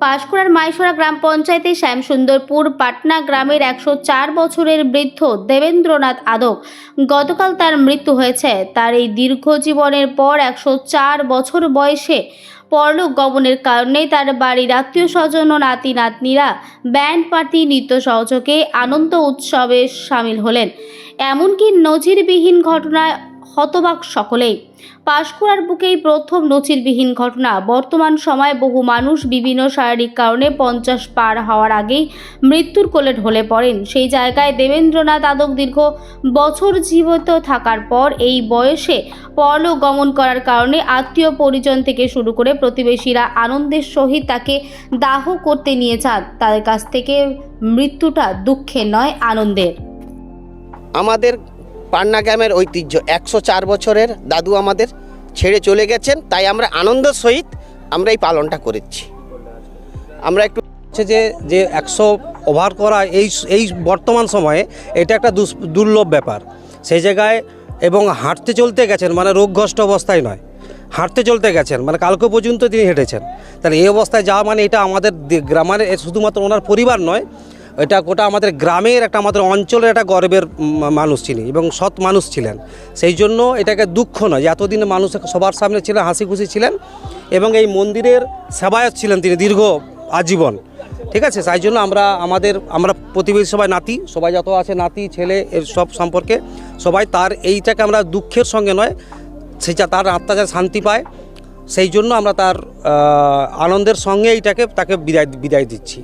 পাঁশকুড়ার মাইসোরা গ্রাম পঞ্চায়েতে শ্যামসুন্দরপুর পাটনা গ্রামের 104 বছরের বৃদ্ধ দেবেন্দ্রনাথ আদক গতকাল তার মৃত্যু হয়েছে। তার এই দীর্ঘ জীবনের পর 104 বছর বয়সে পরলোক গমনের কারণে তার বাড়ির আত্মীয় স্বজন ও নাতি নাতনিরা ব্যান্ড পার্টি নৃত্য সহযোগে আনন্দ উৎসবে সামিল হলেন। এমনকি নজিরবিহীন ঘটনায় হতবাক সকলেই। পাঁশকুড়ার বুকেই প্রথম নজিরবিহীন ঘটনা। বর্তমান সময়ে বহু মানুষ বিভিন্ন শারীরিক কারণে 50 পার হওয়ার আগেই মৃত্যুর কোলে ঢলে পড়েন। সেই জায়গায় দেবেন্দ্রনাথ আদক দীর্ঘ বছর জীবিত থাকার পর এই বয়সে পরলোক গমন করার কারণে আত্মীয় পরিজন থেকে শুরু করে প্রতিবেশীরা আনন্দের সহিত তাকে দাহ করতে নিয়ে যান। তাদের কাছ থেকে মৃত্যুটা দুঃখের নয়, আনন্দের। আমাদের পাটনা গ্রামের ঐতিহ্য 104 বছরের দাদু আমাদের ছেড়ে চলে গেছেন, তাই আমরা আনন্দের সহিত আমরা এই পালনটা করেছি। আমরা একটু যে 100 ওভার করা এই বর্তমান সময়ে এটা একটা দুর্লভ ব্যাপার। সেই জায়গায় এবং হাঁটতে চলতে গেছেন, মানে রোগগ্রস্ত অবস্থায় নয়, হাঁটতে চলতে গেছেন, মানে কালকে পর্যন্ত তিনি হেঁটেছেন। তাহলে এই অবস্থায় যাওয়া মানে এটা আমাদের গ্রামের শুধুমাত্র ওনার পরিবার নয়, এটা গোটা আমাদের গ্রামের একটা, আমাদের অঞ্চলের একটা গর্বের মানুষ ছিলেন এবং সৎ মানুষ ছিলেন। সেই জন্য এটাকে দুঃখ নয় যে এতদিন মানুষ সবার সামনে ছিলেন, হাসি খুশি ছিলেন এবং এই মন্দিরের সেবায়ত ছিলেন তিনি দীর্ঘ আজীবন। ঠিক আছে, তাই জন্য আমরা প্রতিবেশী সবাই নাতি, সবাই যত আছে নাতি ছেলে এর সব সম্পর্কে সবাই তার এইটাকে আমরা দুঃখের সঙ্গে নয়, সেটা তার আত্মা যা শান্তি পায়, সেই জন্য আমরা তার আনন্দের সঙ্গে তাকে বিদায় দিচ্ছি।